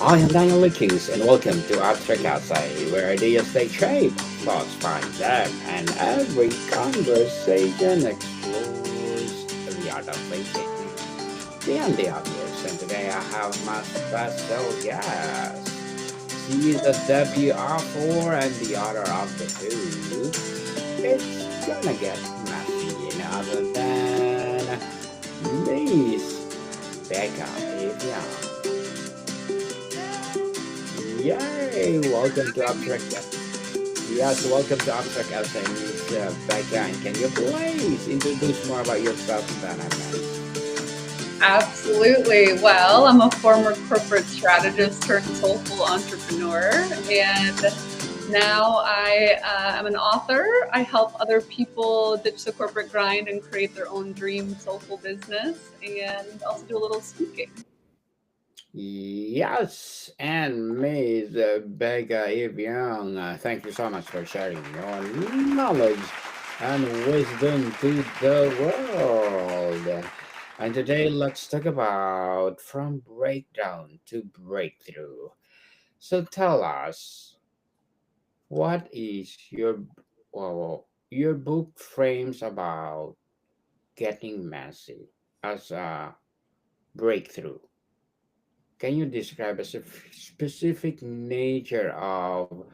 I am Daniel Lickings, and welcome to Abstract Outside, where ideas take shape, thoughts find them, and every conversation explores the art of thinking beyond the obvious. And today I have my special guest. She is a debut author and the author of the book. It's gonna get messy, other than Miss Becca Eve Young. Yay! Welcome to Abstract. Yes, welcome to Abstract Essay, Miss Becca. And can you please introduce more about yourself, Dana, man? Absolutely. Well, I'm a former corporate strategist turned soulful entrepreneur, and now I'm an author. I help other people ditch the corporate grind and create their own dream soulful business, and also do a little speaking. Yes, and Miss Becca Eve Young, thank you so much for sharing your knowledge and wisdom to the world. And today, let's talk about from breakdown to breakthrough. So tell us, what is your book frames about getting messy as a breakthrough? Can you describe a specific nature of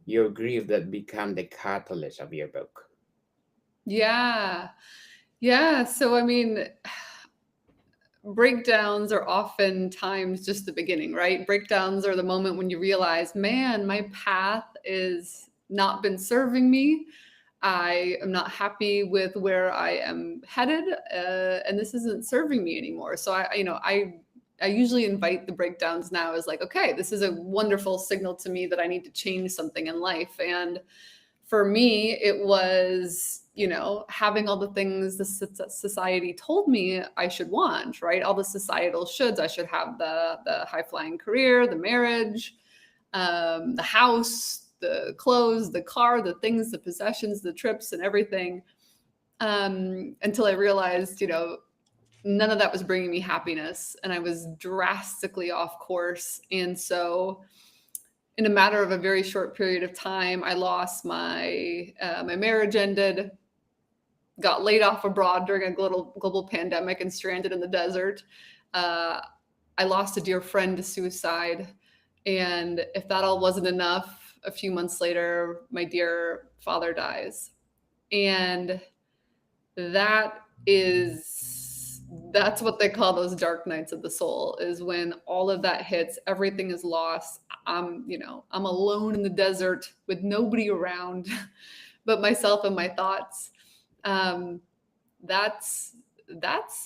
your grief that become the catalyst of your book? Yeah. Yeah. So, I mean, breakdowns are oftentimes just the beginning, right? Breakdowns are the moment when you realize, man, my path is not been serving me. I am not happy with where I am headed, and this isn't serving me anymore. So I usually invite the breakdowns now as like, okay, this is a wonderful signal to me that I need to change something in life. And for me, it was, having all the things the society told me I should want, right? All the societal shoulds. I should have the high flying career, the marriage, the house, the clothes, the car, the things, the possessions, the trips, and everything. Until I realized, none of that was bringing me happiness, and I was drastically off course. And so, in a matter of a very short period of time, I lost my marriage ended, got laid off abroad during a global pandemic, and stranded in the desert. Uh, I lost a dear friend to suicide, and if that all wasn't enough, a few months later, my dear father dies, and that is that's what they call those dark nights of the soul, is when all of that hits, everything is lost. I'm alone in the desert with nobody around but myself and my thoughts. um, that's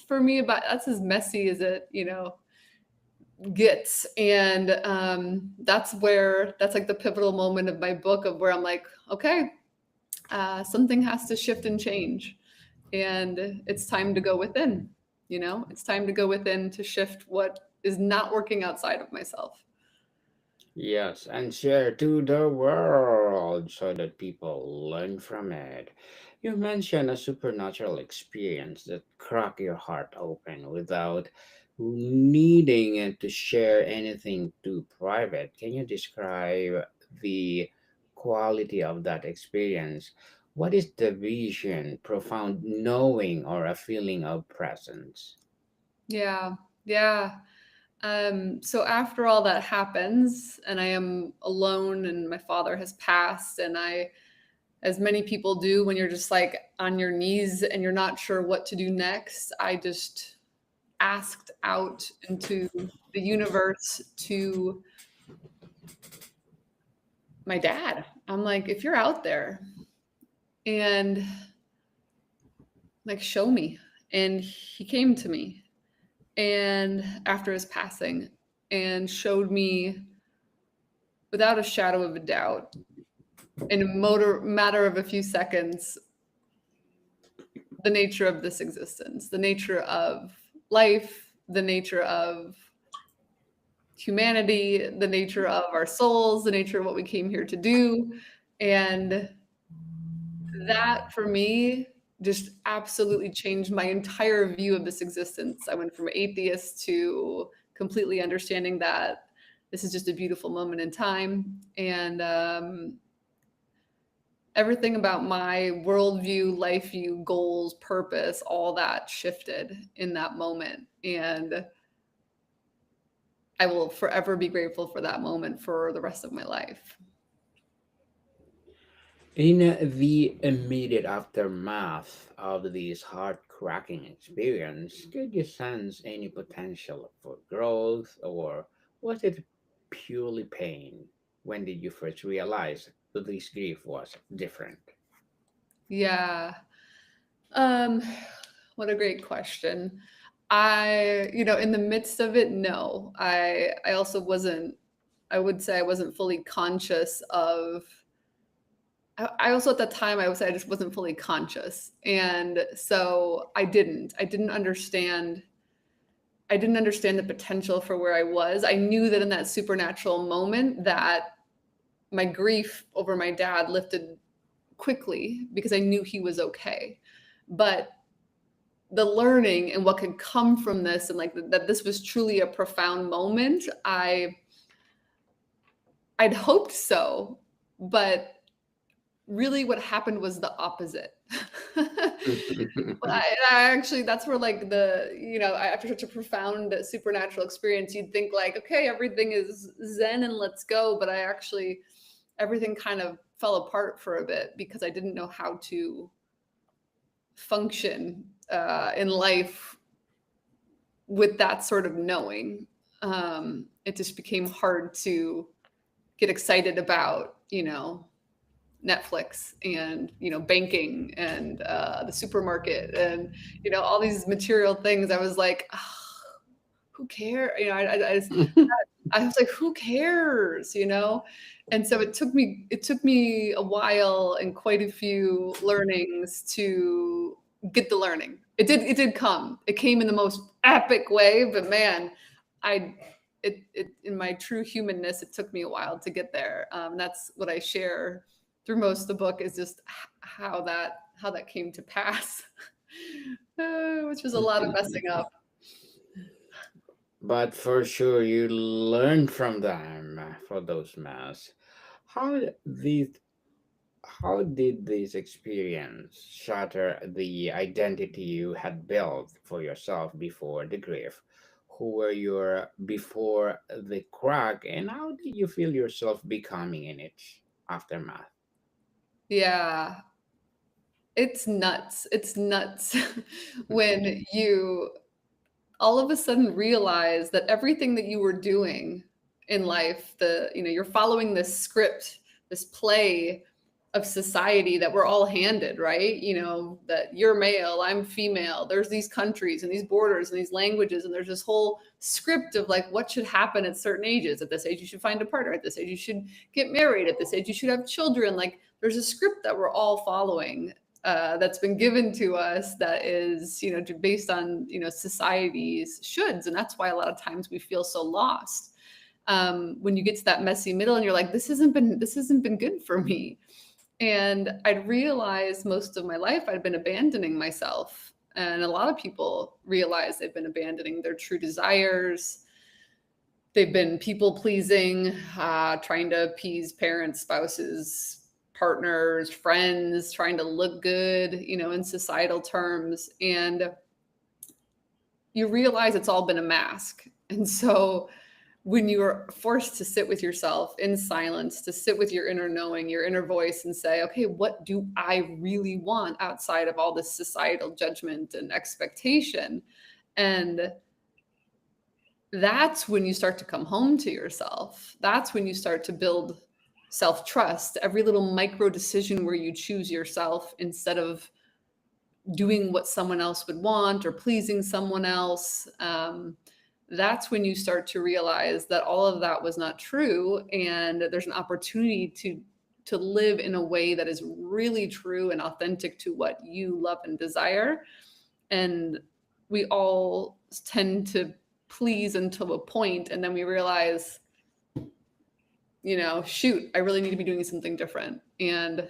for me, about that's as messy as it gets. And that's like the pivotal moment of my book, of where I'm like, okay, something has to shift and change, and it's time to go within. It's time to go within to shift what is not working outside of myself. Yes, and share to the world so that people learn from it. You mentioned a supernatural experience that cracked your heart open without needing it to share anything too private. Can you describe the quality of that experience? What is the vision, profound knowing, or a feeling of presence? Yeah, yeah. So after all that happens, and I am alone, and my father has passed, and as many people do when you're just like on your knees and you're not sure what to do next, I just asked out into the universe to my dad. I'm like, if you're out there, and like, show me. And he came to me, and after his passing, and showed me without a shadow of a doubt, in a matter of a few seconds, the nature of this existence, the nature of life, the nature of humanity, the nature of our souls, the nature of what we came here to do. And that, for me, just absolutely changed my entire view of this existence. I went from atheist to completely understanding that this is just a beautiful moment in time. And everything about my worldview, life view, goals, purpose, all that shifted in that moment. And I will forever be grateful for that moment for the rest of my life. In the immediate aftermath of this heart-cracking experience, could you sense any potential for growth, or was it purely pain? When did you first realize that this grief was different? Yeah. Um, what a great question. I, in the midst of it, no. I also wasn't, I would say I wasn't fully conscious of, I also at that time, I would say I just wasn't fully conscious. And so I didn't understand the potential for where I was. I knew that in that supernatural moment that my grief over my dad lifted quickly because I knew he was okay. But the learning and what could come from this, and like that this was truly a profound moment, I'd hoped so, but really what happened was the opposite. But I actually, that's where like after such a profound supernatural experience, you'd think like, okay, everything is zen and let's go. But everything kind of fell apart for a bit because I didn't know how to function in life with that sort of knowing. It just became hard to get excited about, Netflix and banking and the supermarket and all these material things. I was like, oh, who cares? I was like, who cares? And so it took me a while and quite a few learnings to get the learning. It did come. It came in the most epic way, but man, I it in my true humanness, it took me a while to get there. That's what I share through most of the book, is just how that came to pass, which was a lot of messing up. But for sure, you learned from them for those masks. How did how did this experience shatter the identity you had built for yourself before the grief? Who were you before the crack, and how did you feel yourself becoming in its aftermath? Yeah, it's nuts. It's nuts when you all of a sudden realize that everything that you were doing in life, you're following this script, this play of society that we're all handed, right? That you're male, I'm female, there's these countries and these borders and these languages, and there's this whole script of like what should happen at certain ages. At this age you should find a partner, at this age you should get married, at this age you should have children. Like there's a script that we're all following, that's been given to us, that is based on society's shoulds. And that's why a lot of times we feel so lost, when you get to that messy middle and you're like, this hasn't been good for me. And I'd realized most of my life I'd been abandoning myself, and a lot of people realize they've been abandoning their true desires. They've been people pleasing, trying to appease parents, spouses, partners, friends, trying to look good, in societal terms. And you realize it's all been a mask. And so when you are forced to sit with yourself in silence, to sit with your inner knowing, your inner voice, and say, okay, what do I really want outside of all this societal judgment and expectation? And that's when you start to come home to yourself. That's when you start to build self-trust. Every little micro decision where you choose yourself instead of doing what someone else would want or pleasing someone else. That's when you start to realize that all of that was not true, and there's an opportunity to live in a way that is really true and authentic to what you love and desire. And we all tend to please until a point, and then we realize, shoot, I really need to be doing something different. And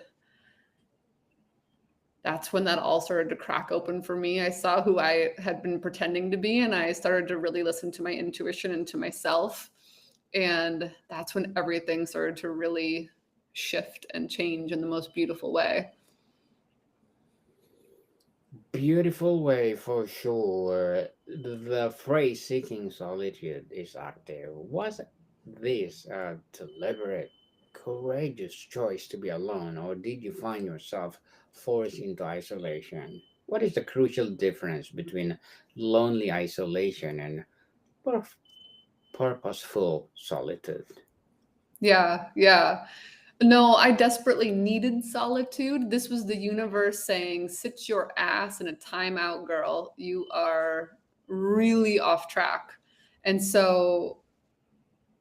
that's when that all started to crack open for me. I saw who I had been pretending to be, and I started to really listen to my intuition and to myself. And that's when everything started to really shift and change in the most beautiful way. Beautiful way for sure. The phrase seeking solitude is active. Was this a deliberate, courageous choice to be alone, or did you find yourself forced into isolation? What is the crucial difference between lonely isolation and pur- purposeful solitude? Yeah, yeah. No, I desperately needed solitude. This was the universe saying, sit your ass in a timeout, girl. You are really off track. And so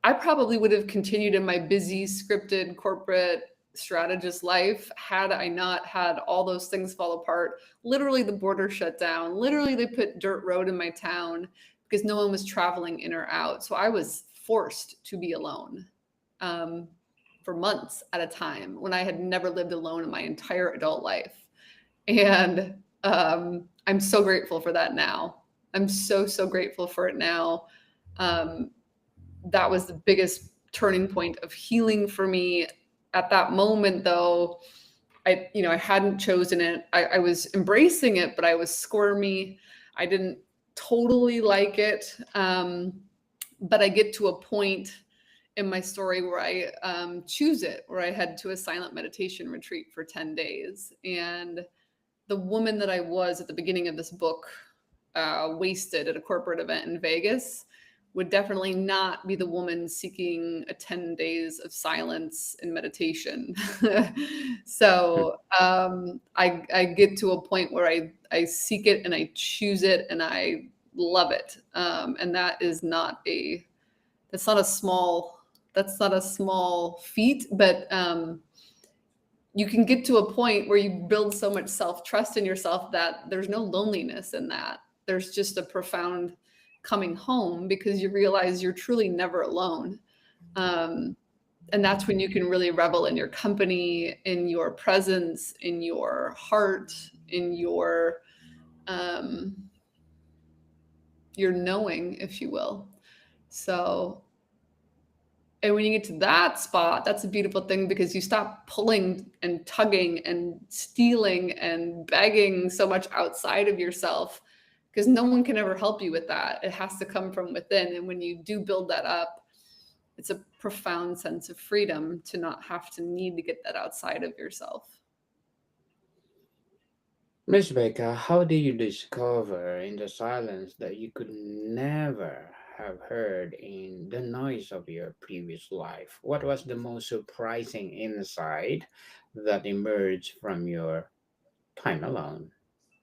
I probably would have continued in my busy, scripted, corporate strategist life had I not had all those things fall apart. Literally, the border shut down. Literally, they put dirt road in my town because no one was traveling in or out. So I was forced to be alone um, for months at a time when I had never lived alone in my entire adult life. And I'm so grateful for that now. I'm so, so grateful for it now. Um, that was the biggest turning point of healing for me. At that moment, though, I hadn't chosen it. I was embracing it, but I was squirmy. I didn't totally like it. But I get to a point in my story where I choose it, where I head to a silent meditation retreat for 10 days. And the woman that I was at the beginning of this book, wasted at a corporate event in Vegas, would definitely not be the woman seeking a 10 days of silence and meditation. So I get to a point where I seek it and I choose it and I love it. And that's not a small, that's not a small feat, but you can get to a point where you build so much self trust in yourself that there's no loneliness in that. There's just a profound coming home because you realize you're truly never alone. Um, and that's when you can really revel in your company, in your presence, in your heart, in um, your knowing, if you will. So and when you get to that spot, that's a beautiful thing because you stop pulling and tugging and stealing and begging so much outside of yourself because no one can ever help you with that. It has to come from within. And when you do build that up, it's a profound sense of freedom to not have to need to get that outside of yourself. Miss Becca, how did you discover in the silence that you could never have heard in the noise of your previous life? What was the most surprising insight that emerged from your time alone?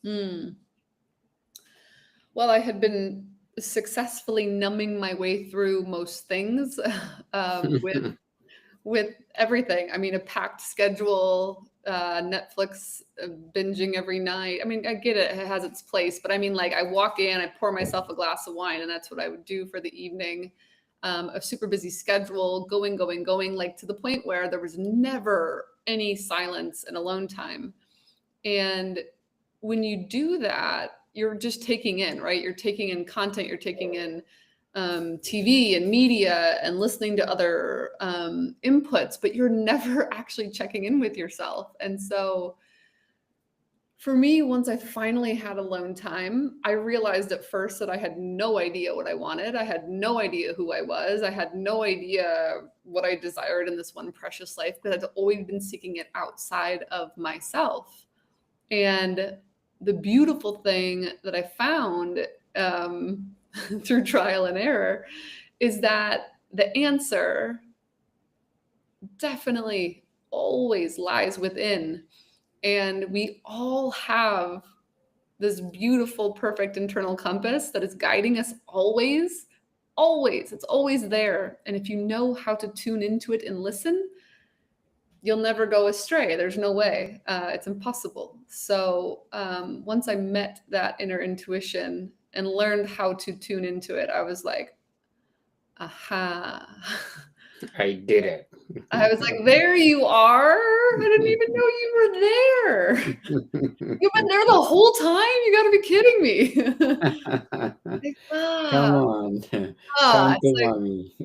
Hmm. Well, I had been successfully numbing my way through most things with everything. I mean, a packed schedule, Netflix binging every night. I mean, I get it, it has its place, but I mean, like, I walk in, I pour myself a glass of wine, and that's what I would do for the evening. A super busy schedule, going, going, going, like to the point where there was never any silence and alone time. And when you do that, you're just taking in, right? You're taking in content, you're taking in TV and media and listening to other inputs, but you're never actually checking in with yourself. And so for me, once I finally had alone time, I realized at first that I had no idea what I wanted. I had no idea who I was. I had no idea what I desired in this one precious life because I'd always been seeking it outside of myself. And the beautiful thing that I found through trial and error is that the answer definitely always lies within. And we all have this beautiful, perfect internal compass that is guiding us always, always. It's always there. And if you know how to tune into it and listen, you'll never go astray. There's no way. It's impossible. So once I met that inner intuition and learned how to tune into it, I was like, aha. I did it. I was like, "There you are. I didn't even know you were there. You've been there the whole time? You gotta be kidding me." Like, Come on, come to it's like, mommy.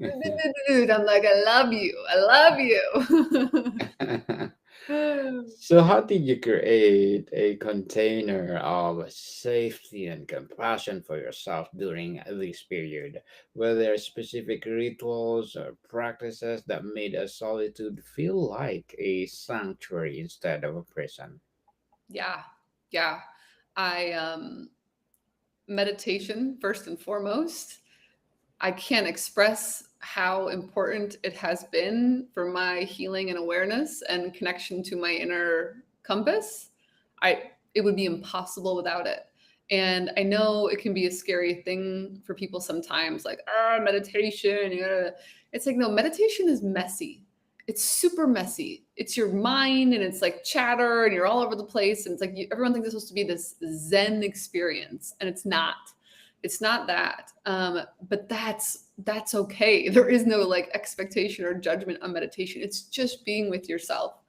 dude, I'm like, "I love you. I love you." So, how did you create a container of safety and compassion for yourself during this period? Were there specific rituals or practices that made a solitude feel like a sanctuary instead of a prison? Yeah, yeah. I, meditation first and foremost. I can't express how important it has been for my healing and awareness and connection to my inner compass. It would be impossible without it. And I know it can be a scary thing for people sometimes, like, meditation. It's like, no, meditation is messy. It's super messy. It's your mind and it's like chatter and you're all over the place. And it's like everyone thinks it's supposed to be this Zen experience, and it's not. It's not that. But that's okay. There is no like expectation or judgment on meditation. It's just being with yourself.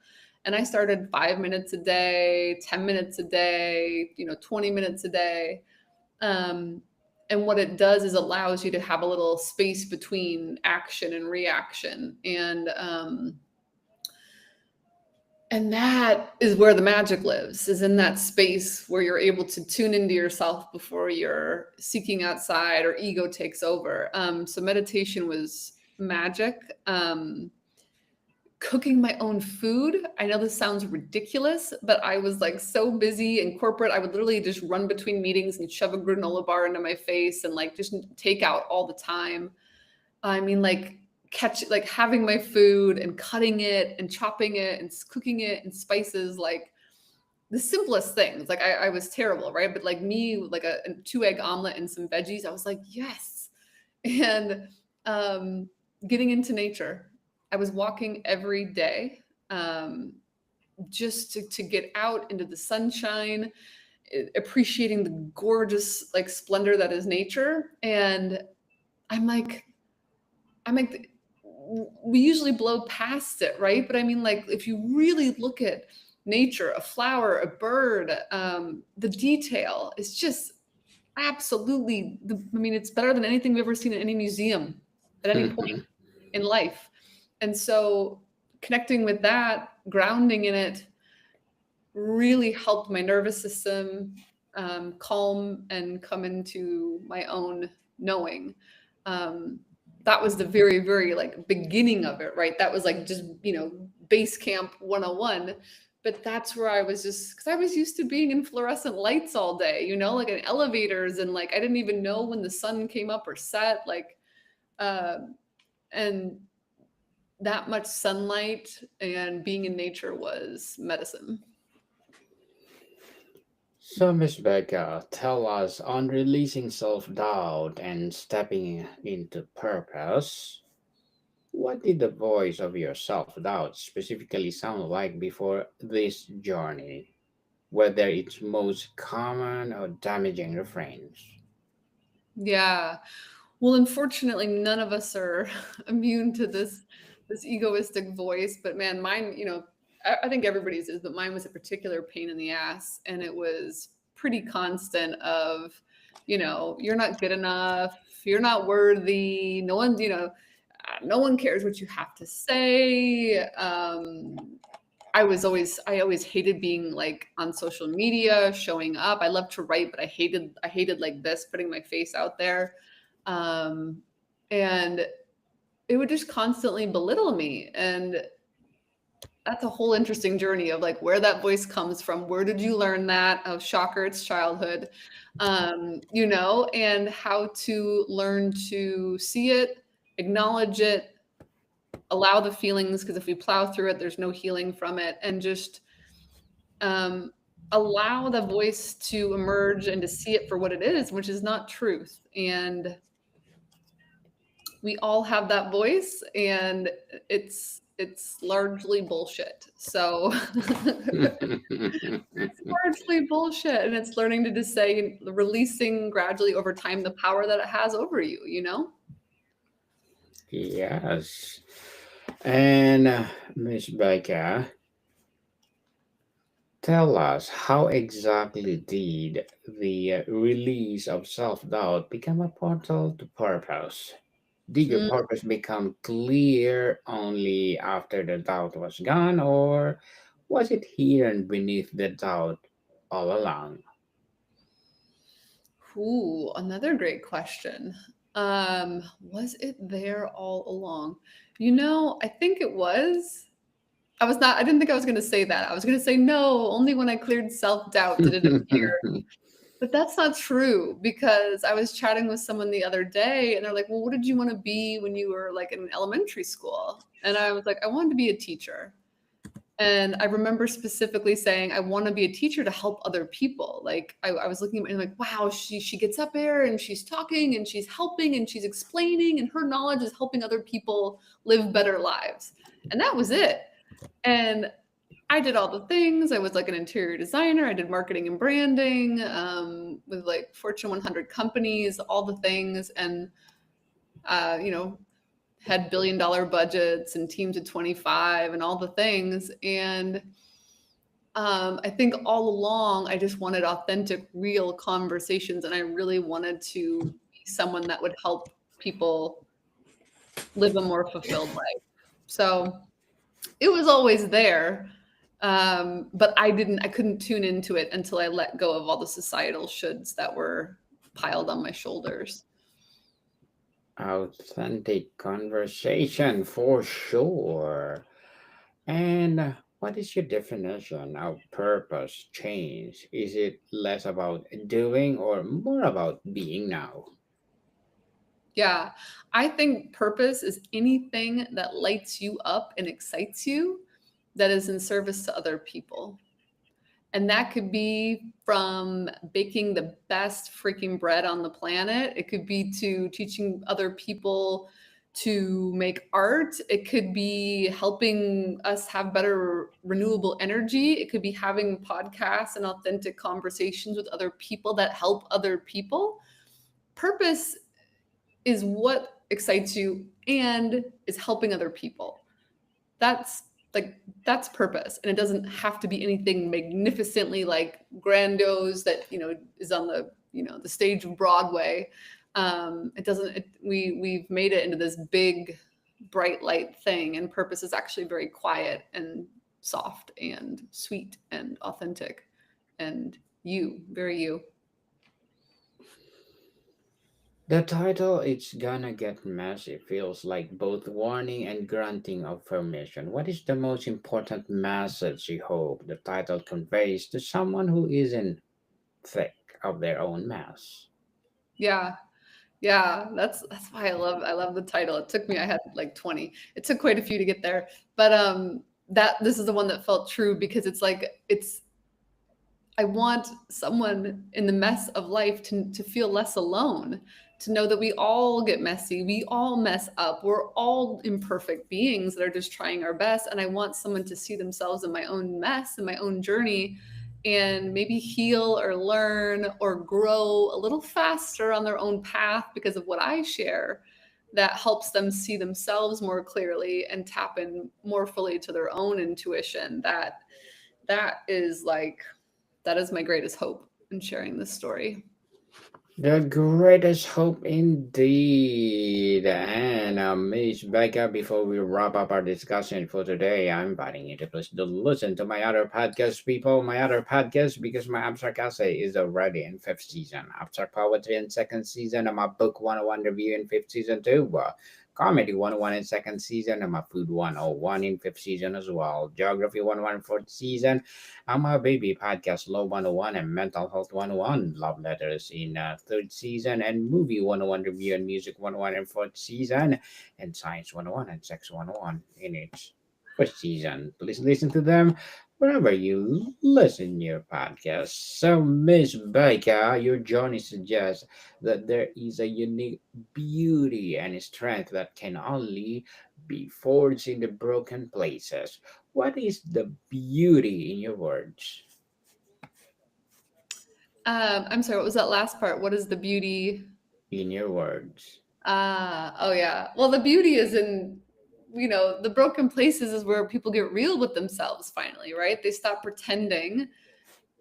And I started 5 minutes a day, 10 minutes a day, 20 minutes a day. Um, and what it does is allows you to have a little space between action and reaction. And that is where the magic lives, is in that space where you're able to tune into yourself before you're seeking outside or ego takes over. So meditation was magic. Cooking my own food. I know this sounds ridiculous, but I was like so busy in corporate. I would literally just run between meetings and shove a granola bar into my face and like just take out all the time. I mean, like like having my food and cutting it and chopping it and cooking it and spices, like the simplest things. Like I was terrible, right? But like me, like a 2 egg omelet and some veggies, I was like, yes. And um, getting into nature. I was walking every day, just to get out into the sunshine, appreciating the gorgeous like splendor that is nature. And I'm like, I'm like, we usually blow past it, right? But I mean, like, if you really look at nature, a flower, a bird, the detail is just absolutely, I mean, it's better than anything we've ever seen in any museum at any point in life. And so connecting with that, grounding in it, really helped my nervous system calm and come into my own knowing. Um, that was the very, very like beginning of it, right? That was like just, base camp 101. But that's where I was just, because I was used to being in fluorescent lights all day, like in elevators, and like I didn't even know when the sun came up or set, like, uh, and that much sunlight and being in nature was medicine. So, Miss Becca, tell us, on releasing self doubt and stepping into purpose, what did the voice of your self doubt specifically sound like before this journey? Whether its most common or damaging refrains? Yeah. Well, unfortunately, none of us are immune to this egoistic voice. But man, mine, I think everybody's is, but mine was a particular pain in the ass, and it was pretty constant. Of, you're not good enough, you're not worthy. No one, no one cares what you have to say. I always hated being like on social media, showing up. I love to write, but I hated like this, putting my face out there. Um, and it would just constantly belittle me. And that's a whole interesting journey of like where that voice comes from. Where did you learn that? Oh, shocker, it's childhood. And how to learn to see it, acknowledge it, allow the feelings, because if we plow through it, there's no healing from it, and just um, allow the voice to emerge and to see it for what it is, which is not truth. And we all have that voice, and it's largely bullshit. So it's largely bullshit, and it's learning to just say, releasing gradually over time the power that it has over you. Yes. And Miss Becca, tell us how exactly did the release of self doubt become a portal to purpose? Did your Mm, purpose become clear only after the doubt was gone, or was it hidden beneath the doubt all along? ooh, another great question. Was it there all along? I think it was. I didn't think I was going to say that. I was going to say no, only when I cleared self-doubt did it appear. But that's not true because I was chatting with someone the other day and they're like, "Well, what did you want to be when you were like in elementary school?" And I was like, "I wanted to be a teacher." And I remember specifically saying, I want to be a teacher to help other people. Like I was looking at and like, wow, she gets up there and she's talking and she's helping and she's explaining and her knowledge is helping other people live better lives. And that was it. And I did all the things. I was like an interior designer. I did marketing and branding with like Fortune 100 companies, all the things, and uh, you know, had billion-dollar budgets and teams of 25 and all the things. And I think all along, I just wanted authentic, real conversations, and I really wanted to be someone that would help people live a more fulfilled life. So it was always there, but I couldn't tune into it until I let go of all the societal shoulds that were piled on my shoulders. Authentic conversation for sure. And what is your definition of purpose change? Is it less about doing or more about being now? Yeah, I think purpose is anything that lights you up and excites you that is in service to other people. And that could be from baking the best freaking bread on the planet. It could be to teaching other people to make art. It could be helping us have better renewable energy. It could be having podcasts and authentic conversations with other people that help other people. Purpose is what excites you and is helping other people. That's that's purpose, and it doesn't have to be anything magnificently like grandiose that is on the stage of Broadway. It doesn't. We've made it into this big, bright light thing, and purpose is actually very quiet and soft and sweet and authentic, and very you. The title It's Gonna Get Messy feels like both warning and granting of permission. What is the most important message you hope the title conveys to someone who is in thick of their own mess? Yeah, yeah, that's why I love the title. It took me I had like 20. It took quite a few to get there. But that this is the one that felt true because it's I want someone in the mess of life to feel less alone, to know that we all get messy, we all mess up, we're all imperfect beings that are just trying our best. And I want someone to see themselves in my own mess, in my own journey, and maybe heal or learn or grow a little faster on their own path because of what I share that helps them see themselves more clearly and tap in more fully to their own intuition. That is like that is my greatest hope in sharing this story. The greatest hope indeed. And Miss Becca, before we wrap up our discussion for today, I'm inviting you to please to listen to my other podcast, people. My other podcast, because my Abstract Essay is already in fifth season. Abstract Poetry in second season, and my Book 101 review in fifth season too. Comedy 101 in second season, and my Food 101 in fifth season as well. Geography 101 in fourth season, my baby podcast Love 101 and Mental Health 101, Love Letters in third season, and Movie 101 Review and Music 101 in fourth season, and Science 101 and Sex 101 in its first season. Please listen to them wherever you listen your podcast. So, Miss Baker, your journey suggests that there is a unique beauty and strength that can only be forged in the broken places. What is the beauty in your words? I'm sorry, what was that last part? What is the beauty? In your words. Oh yeah. Well, the beauty is in the broken places is where people get real with themselves finally, right? They stop pretending.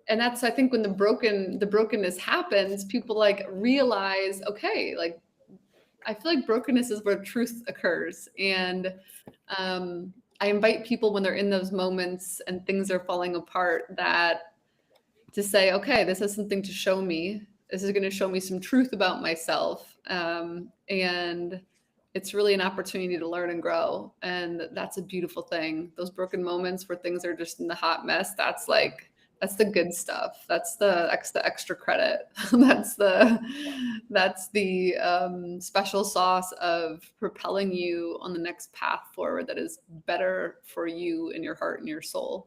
And that's, I think, when the brokenness happens, people like realize, okay, like I feel like brokenness is where truth occurs. And I invite people when they're in those moments and things are falling apart, that to say, okay, this is something to show me. This is going to show me some truth about myself. And it's really an opportunity to learn and grow. And that's a beautiful thing. Those broken moments where things are just in the hot mess, that's the good stuff. That's the extra credit. That's the special sauce of propelling you on the next path forward that is better for you and your heart and your soul.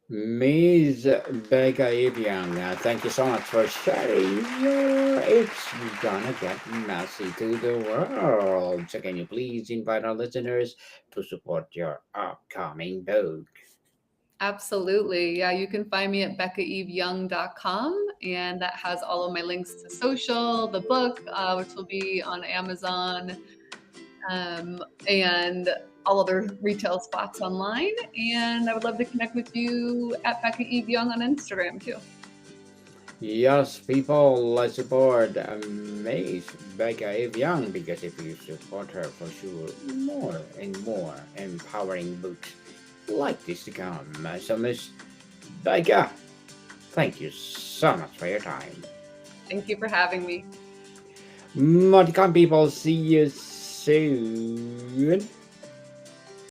Miss Becca Eve Young, thank you so much for sharing your It's Gonna Get Messy to the world. So can you please invite our listeners to support your upcoming book? Absolutely. Yeah, you can find me at beccaeveyoung.com, and that has all of my links to social, the book, which will be on Amazon, and all other retail spots online. And I would love to connect with you at Becca Eve Young on Instagram too. Yes, people, let's support Miss Becca Eve Young, because if you support her, for sure, more and more empowering books like this to come. So, Miss Becca, thank you so much for your time. Thank you for having me. Modcom people, see you soon.